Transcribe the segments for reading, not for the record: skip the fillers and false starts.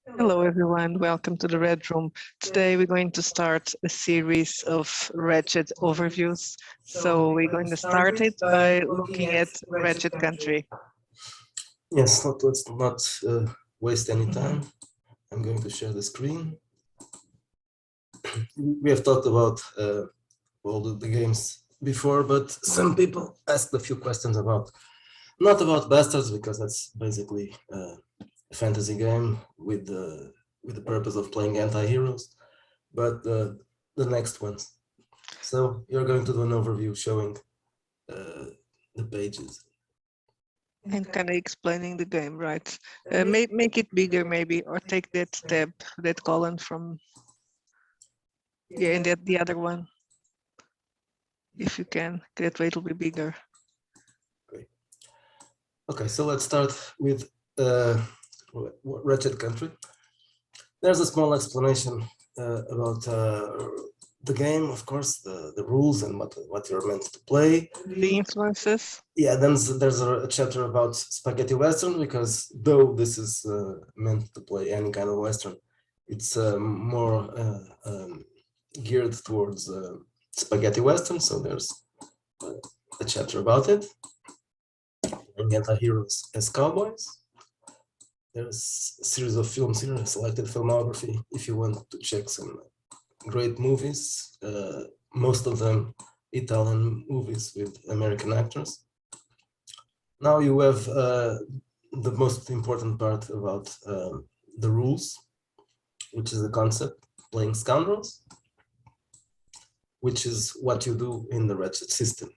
Hello everyone, welcome to the Red Room. Today we're going to start a series of Wretched overviews. So we're going to start it by looking at Wretched Country. Yes, let's not waste any time. I'm going to share the screen. We have talked about all the games before, but some people asked a few questions about, not about Bastards, because that's basically a fantasy game with the purpose of playing anti-heroes, but the next ones. So you're going to do an overview showing the pages. And kind of explaining the game, right? Make it bigger maybe, or take that tab, that column from, and the other one, if you can. That way it'll be bigger. Great. Okay, so let's start with Wretched Country. There's a small explanation about the game, of course, the rules and what you're meant to play. The influences. Yeah, then there's a chapter about spaghetti western, because though this is meant to play any kind of western, it's more geared towards spaghetti western, so there's a chapter about it. Anti-heroes as cowboys. There's a series of films here, selected filmography, if you want to check some great movies, most of them Italian movies with American actors. Now you have the most important part about the rules, which is the concept, playing scoundrels, which is what you do in the Wretched system.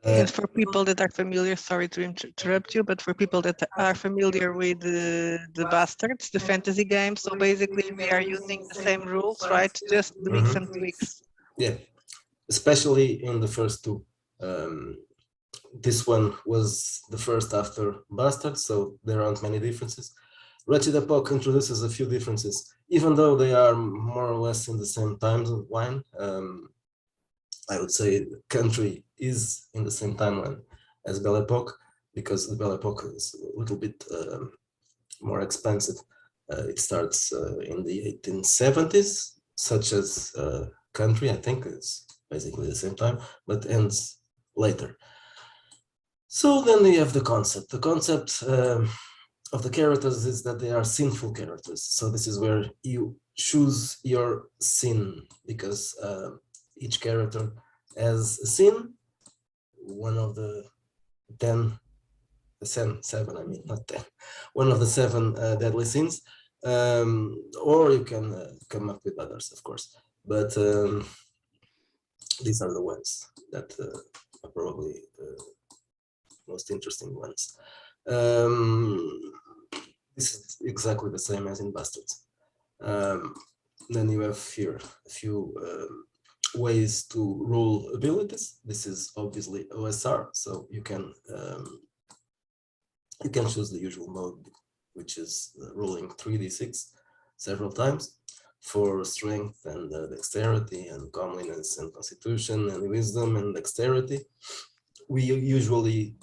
And for people that are familiar, sorry to interrupt you, but for people that are familiar with the Bastards, the fantasy game, so basically we are using the same rules, right? Just doing some tweaks. Yeah, especially in the first two. This one was the first after Bastards, so there aren't many differences. Wretched Epoch introduces a few differences, even though they are more or less in the same timeline. I would say Country is in the same timeline as Belle Epoque, because the Belle Epoque is a little bit more expensive. It starts in the 1870s, such as Country, I think it's basically the same time, but ends later. So then we have the concept. The concept of the characters is that they are sinful characters. So this is where you choose your sin, because each character has a sin, one of the 7, I mean, not 10, one of the 7 deadly sins, or you can come up with others, of course, but these are the ones that are probably the most interesting ones. This is exactly the same as in Bastards. Then you have here a few ways to roll abilities. This is obviously OSR, so you can choose the usual mode, which is rolling 3d6 several times for strength and dexterity and comeliness and constitution and wisdom and dexterity. We usually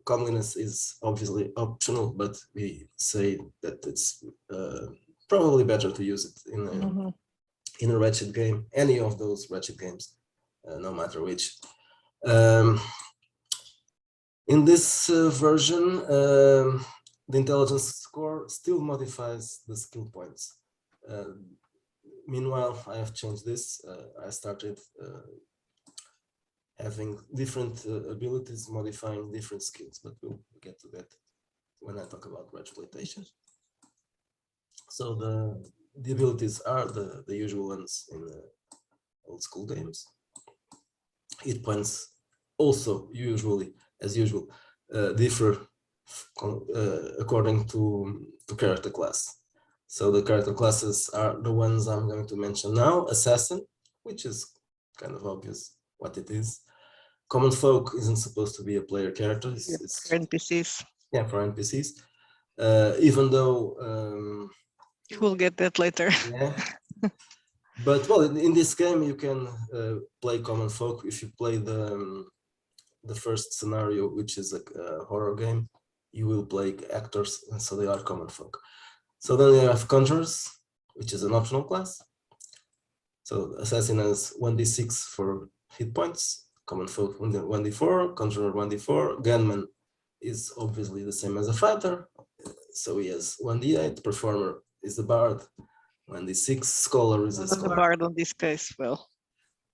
comeliness is obviously optional, but we say that it's probably better to use it in a Wretched game, any of those Wretched games, no matter which. In this version, the intelligence score still modifies the skill points. Meanwhile, I have changed this. I started having different abilities modifying different skills, but we'll get to that when I talk about exploitation. So the abilities are the usual ones in the old school games. Hit points also usually, as usual, differ according to character class. So the character classes are the ones I'm going to mention now. Assassin, which is kind of obvious what it is. Common Folk isn't supposed to be a player character. It's for NPCs. Yeah, for NPCs. Even though we'll get that later. Yeah. But well, in this game you can play Common Folk if you play the first scenario, which is a horror game. You will play actors, and so they are Common Folk. So then you have Conjurers, which is an optional class. So Assassin has 1d6 for hit points, Common Folk 1d4, Conjurer 1d4, Gunman is obviously the same as a fighter, so he has 1d8, Performer is the Bard, 1d6, Scholar is a Not the Scholar. bard on this case, well.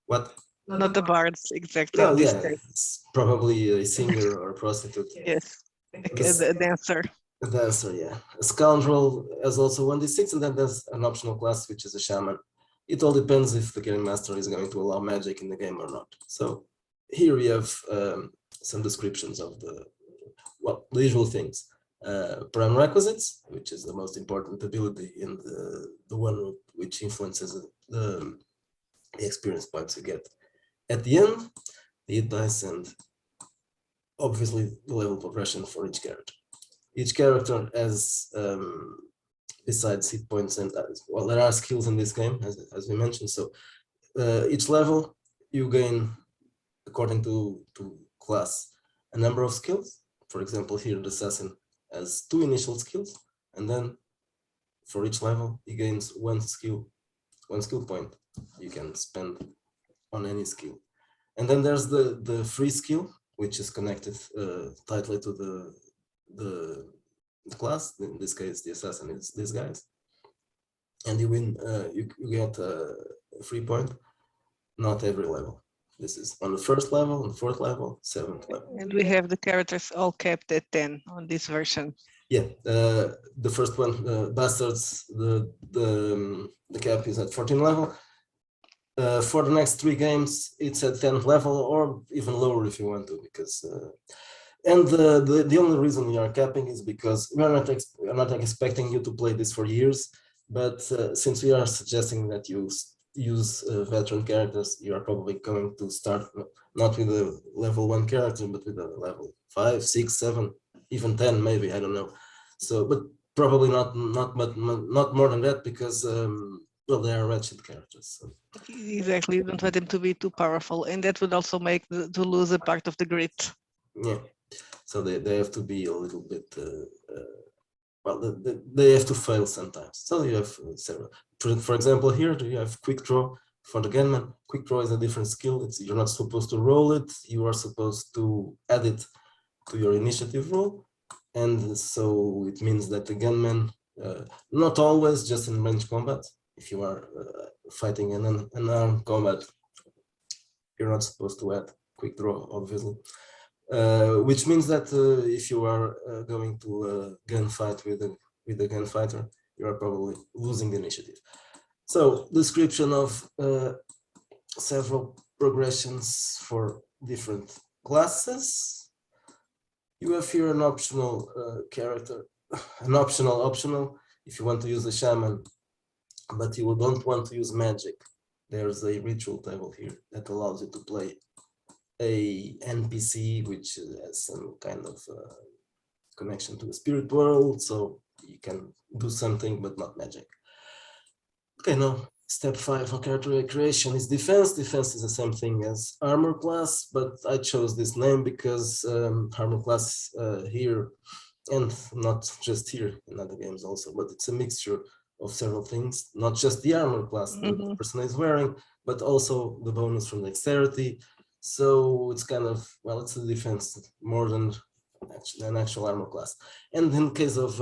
What? Not the bards exactly No, in this yeah, case. it's probably a singer or a prostitute. Yes, a dancer. A dancer, yeah. A Scoundrel has also 1d6, and then there's an optional class, which is a Shaman. It all depends if the game master is going to allow magic in the game or not. So here we have some descriptions of the usual things. Prime requisites, which is the most important ability in the one which influences the experience points you get. At the end, the hit dice and obviously the level progression for each character. Each character has, besides hit points and, well, there are skills in this game, as we mentioned. So each level you gain, according to class, a number of skills. For example, here the Assassin has 2 initial skills, and then for each level he gains one skill point you can spend on any skill. And then there's the free skill, which is connected tightly to the class. In this case, the Assassin is these guys, and you win. You get a free point. Not every level. This is on the first level, on the fourth level, 7th level. And we have the characters all kept at 10 on this version. Yeah, the first one, Bastards, the cap is at 14 level. For the next 3 games, it's at 10th level or even lower if you want to, because and the only reason we are capping is because we are not expecting you to play this for years, but since we are suggesting that you use veteran characters, you are probably going to start not with a level 1 character, but with a level 5, 6, 7, even 10 maybe, I don't know. So, but probably not more than that, because well, they are wretched characters. So. Exactly, you don't want them to be too powerful, and that would also make to lose a part of the grit. Yeah, so they have to be a little bit well, they have to fail sometimes. So you have several. For example, here you have quick draw for the gunman. Quick draw is a different skill. You're not supposed to roll it. You are supposed to add it to your initiative roll, and so it means that the gunman, not always just in range combat. If you are fighting an unarmed combat, you're not supposed to add quick draw, obviously. Which means that if you are going to a gunfight with a gunfighter, you are probably losing the initiative. So, description of several progressions for different classes. You have here an optional character, an optional. If you want to use a shaman, but you don't want to use magic, there's a ritual table here that allows you to play a NPC which has some kind of connection to the spirit world, so you can do something but not magic. Okay, now step 5 for character creation is defense. Defense is the same thing as armor class, but I chose this name because armor class here, and not just here, in other games also, but it's a mixture of several things, not just the armor class the person is wearing, but also the bonus from dexterity. So it's kind of, well, it's a defense more than an actual armor class. And in case of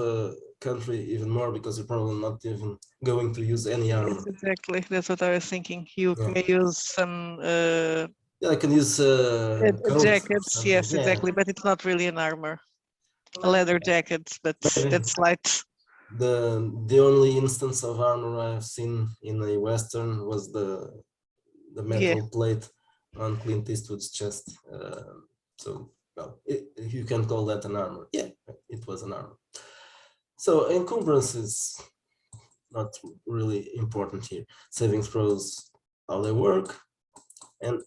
country, even more, because you're probably not even going to use any armor. Yes, exactly, that's what I was thinking. You may use some yeah, I can use jackets, yes, exactly, but it's not really an armor. A leather jacket, but that's light. The only instance of armor I've seen in a Western was the metal plate on Clint Eastwood's chest. So, well, you can call that an armor. Yeah, it was an armor. So encumbrance is not really important here. Saving throws, how they work, and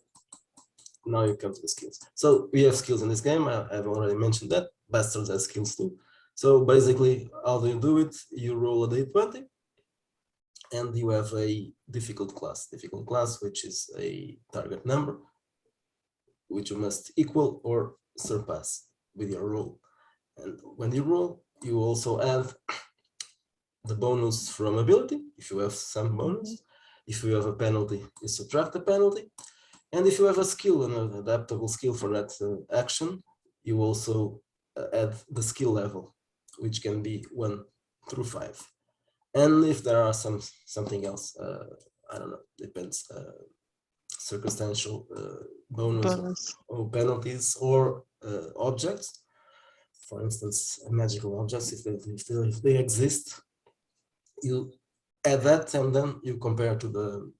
now you come to the skills. So we have skills in this game. I've already mentioned that. Bastards has skills too. So basically, how do you do it? You roll a d20, and you have a difficult class, which is a target number, which you must equal or surpass with your roll. And when you roll, you also add the bonus from ability, if you have some bonus. If you have a penalty, you subtract the penalty. And if you have a skill, an adaptable skill for that action, you also add the skill level, which can be 1 through 5. And if there are something else, I don't know, depends, circumstantial bonus or penalties or objects, for instance, magical objects, if they exist, you add that and then you compare to the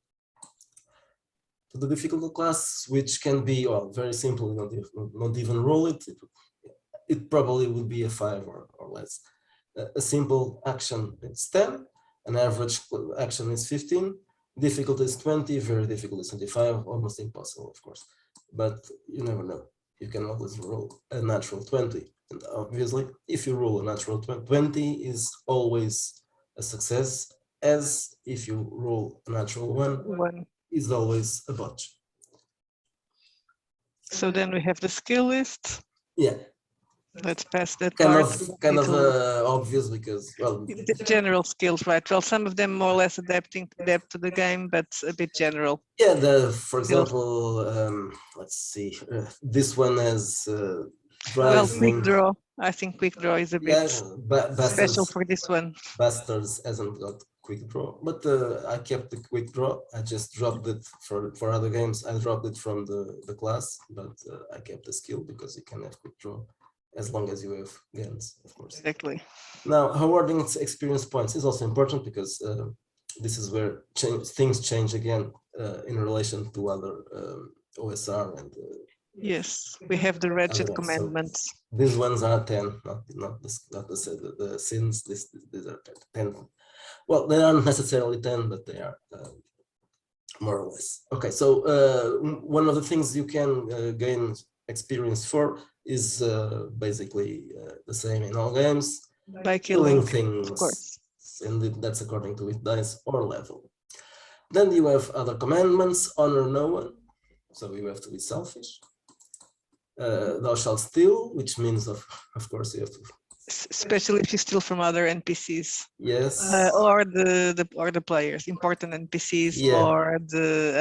difficulty class, which can be very simple, not even roll it. It probably would be a 5 or less. A simple action, it's 10. An average action is 15. Difficult is 20. Very difficult is 25. Almost impossible, of course. But you never know. You can always roll a natural 20. And obviously, if you roll a natural 20 is always a success, as if you roll a natural 1 is always a botch. So then we have the skill list. Yeah. Let's pass that kind part. of obvious because, well, the general skills, right? Well, some of them more or less adapt to the game, but a bit general. Yeah, for example, let's see, this one has well, quick draw. I think quick draw is a bit special for this one. Bastards hasn't got quick draw, but I kept the quick draw. I just dropped it for other games. I dropped it from the class, but I kept the skill because you can have quick draw as long as you have guns, of course. Exactly. Now, awarding experience points is also important because this is where things change again in relation to other OSR and yes, we have the wretched commandments. So these ones are 10, not the sins. These are 10. Well, they aren't necessarily 10, but they are more or less. Okay, so one of the things you can gain experience for is basically the same in all games. By killing things, of course. And that's according to hit dice or level. Then you have other commandments: honor no one, so you have to be selfish. Thou shalt steal, which means of course you have to, especially if you steal from other NPCs. Yes. Or the players, important NPCs, or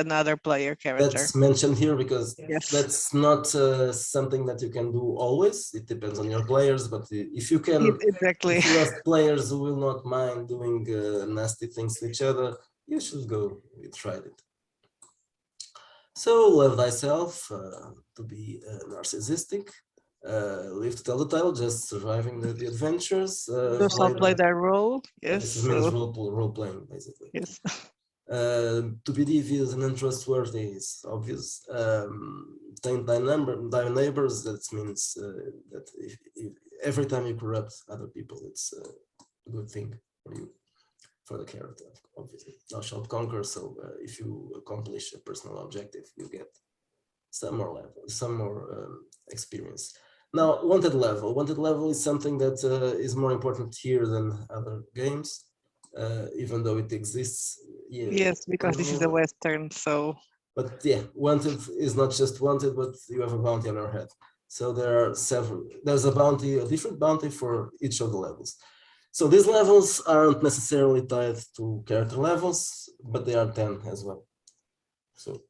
another player character. That's mentioned here because yes. That's not something that you can do always. It depends on your players, but if you can, exactly. If you have players who will not mind doing nasty things to each other, you should go. You tried it. So love thyself, to be narcissistic. Live to tell the title, just surviving the adventures. Those all play their role. Yes. This means role playing, basically. Yes. To be devious and untrustworthy is obvious. Taint thy neighbors. That means that if every time you corrupt other people, it's a good thing for you, for the character, obviously. Thou shalt conquer. So if you accomplish a personal objective, you get some more experience. Now, wanted level. Wanted level is something that is more important here than other games, even though it exists. Yes, because this is a Western, so. But yeah, wanted is not just wanted, but you have a bounty on your head. So there are several. There's a different bounty for each of the levels. So these levels aren't necessarily tied to character levels, but they are 10 as well. So.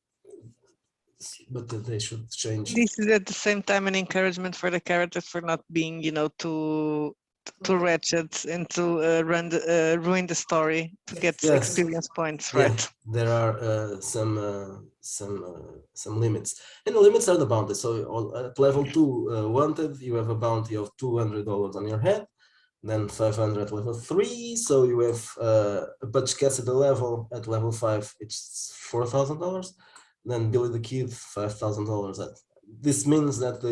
But they should change. This is at the same time an encouragement for the characters for not being, too wretched and to ruin the story to get experience points, right? There are some limits, and the limits are the bounty. So at level 2 wanted, you have a bounty of $200 on your head, then 500 at level 3. So you have a Butch Cassidy level at level 5, it's $4,000. Then Billy the Kid, $5,000. This means that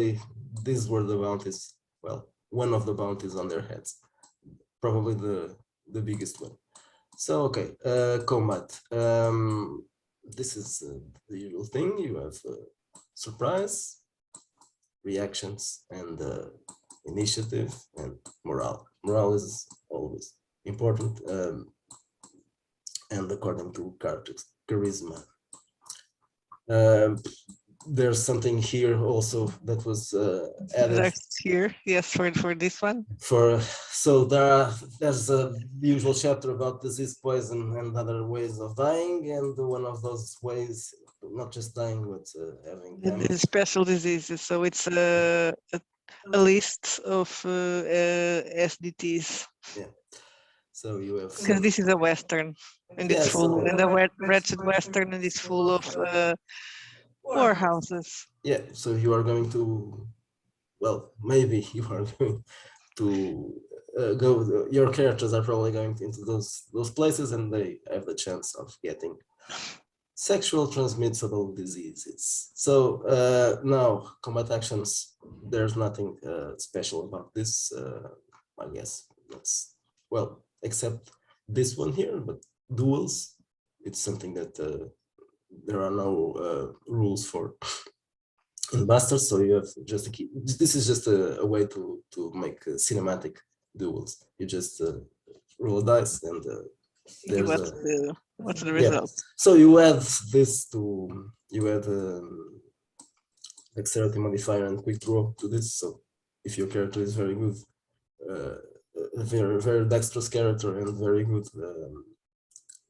these were the bounties. Well, one of the bounties on their heads, probably the biggest one. So okay, combat. This is the usual thing. You have surprise, reactions, and initiative, and morale. Morale is always important, and according to character charisma. there's something here also that was added here, yes, for this one. So there's a usual chapter about disease, poison, and other ways of dying, and one of those ways, not just dying, but having The damage. special diseases. So it's a list of SDTs. Yeah. So you have because this is a Western, and it's full, and a wretched Western, and it's full of warehouses. Yeah, so you are going to, well, maybe you are going to go. Your characters are probably going into those places, and they have the chance of getting sexual transmissible diseases. So now combat actions. There's nothing special about this. I guess that's well, except this one here. But duels, it's something that there are no rules for in Bastards, so you have just a key. This is just a way to make cinematic duels. You just roll a dice and there's what's the result? So you add this to add dexterity modifier and quick draw to this. So if your character is very good, a very dexterous character and very good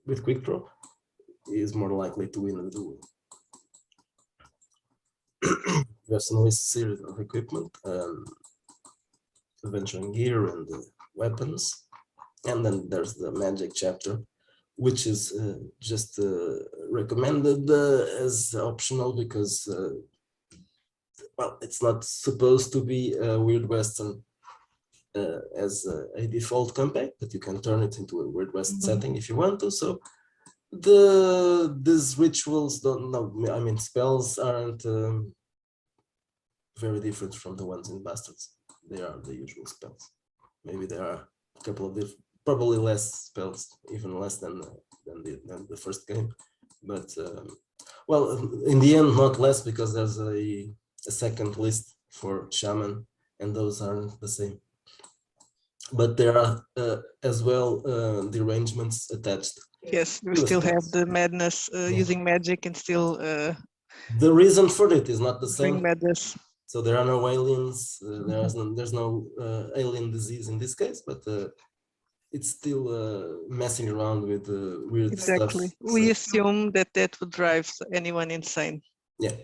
with quick draw, is more likely to win the duel. We have some series of equipment, adventuring gear and weapons, and then there's the magic chapter, which is just recommended as optional because well, it's not supposed to be a weird Western as a default campaign, but you can turn it into a weird West setting if you want to. So these rituals don't know. I mean, spells aren't very different from the ones in Bastards. They are the usual spells. Maybe there are a couple of different, probably less spells, even less than the first game. But well, in the end, not less because there's a second list for shaman, and those aren't the same. But there are as well derangements attached. Yes, we still have the madness using magic and still. The reason for it is not the same. Madness. So there are no aliens. There's no alien disease in this case, but it's still messing around with weird stuff. We assume that would drive anyone insane. Yeah.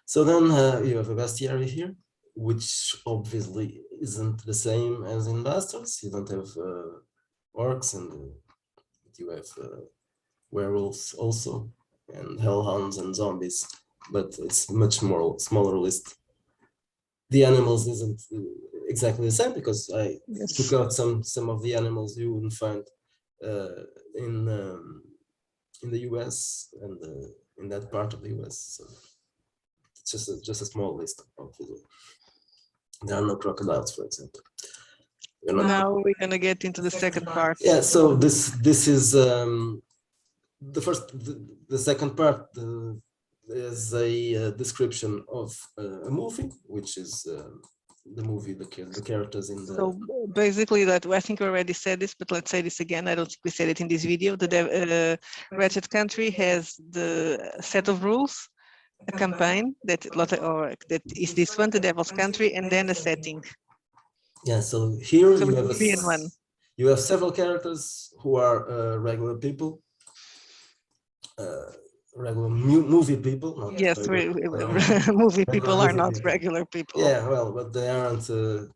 So then you have a bestiary here, which obviously isn't the same as in Bastards. You don't have orcs, and you have werewolves also, and hellhounds and zombies, but it's much more smaller list. The animals isn't exactly the same because I took out some of the animals you wouldn't find in the US and in that part of the US. So it's just a small list, obviously. There are no crocodiles, for example. Now we're gonna get into the second part. Yeah, so this is the second part is a description of a movie, which is the movie, the characters in the. So basically, that I think we already said this, but let's say this again. I don't think we said it in this video. The Wretched Country has the set of rules, a campaign that is this one, the Devil's Country, and then a setting. Yeah, so here you have several characters who are regular people, regular movie people. Not movie people are not regular people. Yeah, well, but they aren't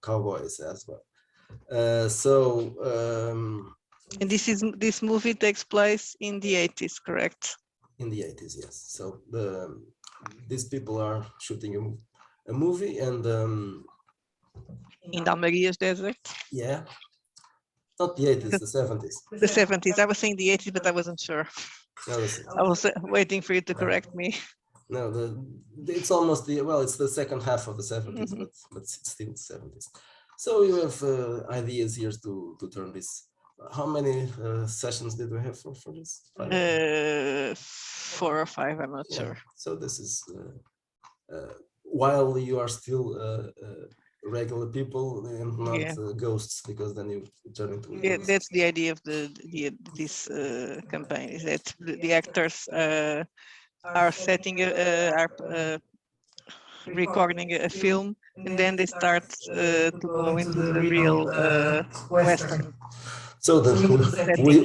cowboys as well. And this movie takes place in the 80s, correct? In the 80s, yes. So these people are shooting a movie and in Almeria's desert. Yeah, not the 80s, the 70s. The 70s. I was saying the 80s, but I wasn't sure. No, I was waiting for you to correct me. No, it's almost it's the second half of the 70s, but it's still the 70s. So you have ideas here to turn this. How many sessions did we have for this? 4 or 5, I'm not sure. So this is while you are still regular people and not ghosts, because then you turn into ghosts. That's the idea of this campaign, is that the actors are setting are recording a film, and then they start to go into the real Western. So then,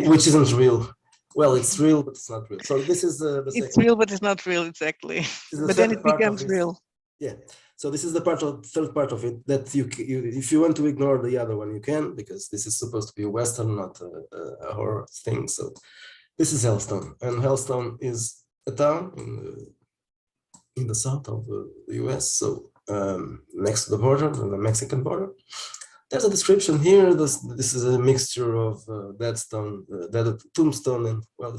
which isn't real? Well, it's real, but it's not real. So this is the It's second. real, but it's not real exactly. The But then second it part of becomes this. real. Yeah. So this is the third part of it that you if you want to ignore the other one, you can, because this is supposed to be a Western, not a horror thing. So this is Hellstone, and Hellstone is a town in the south of the US, so next to the border, the Mexican border. There's a description here. This is a mixture of deadstone, tombstone, and well,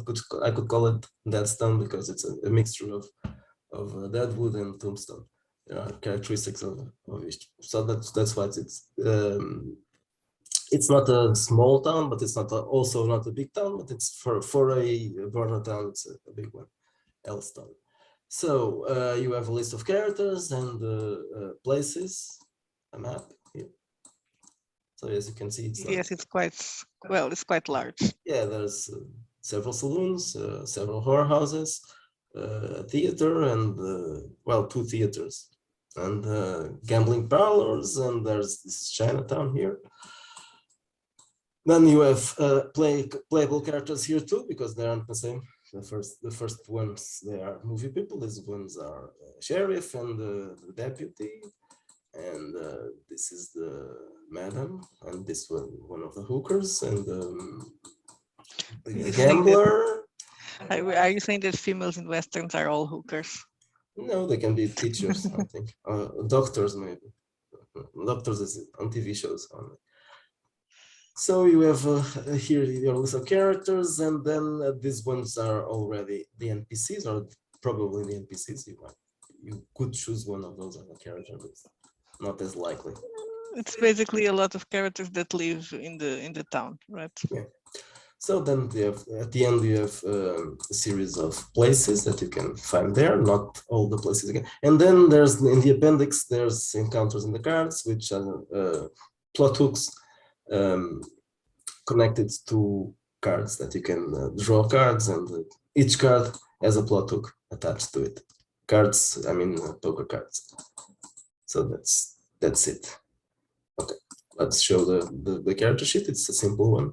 I could call it deadstone because it's a mixture of deadwood and tombstone. There are characteristics of each. So that's why it's not a small town, but it's not also not a big town, but it's for a border town, it's a big one, Hellstone. So you have a list of characters and places, a map here. So as you can see, it's quite large. Yeah, there's several saloons, several whorehouses, a theater, and well, 2 theaters, and gambling parlors, and there's this Chinatown here. Then you have playable characters here too, because they aren't the same. The first ones, they are movie people. These ones are sheriff and the deputy. And this is the madam, and this one of the hookers, and the gambler. Are you saying that females in westerns are all hookers? No, they can be teachers, I think. Doctors, maybe. Doctors is on TV shows only. So you have here your list of characters, and then these ones are already the NPCs, or probably the NPCs. You could choose one of those as a character, but not as likely. It's basically a lot of characters that live in the town, right? Yeah. So then at the end you have a series of places that you can find there, not all the places again. And then there's in the appendix, there's encounters in the cards, which are plot hooks connected to cards that you can draw cards, and each card has a plot hook attached to it. Cards, I mean poker cards. So that's it. Okay, let's show the character sheet. It's a simple one.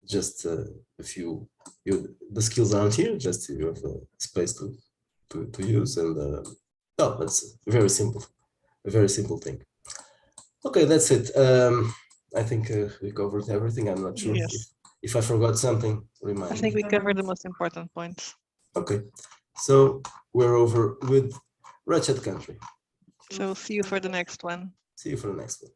Just a few. The skills aren't here. Just you have space to use, and no, that's very simple. A very simple thing. Okay, that's it. I think we covered everything. I'm not sure if I forgot something. Remind me. I think we covered the most important points. Okay, so we're over with Wretched Country. So see you for the next one. See you for the next one.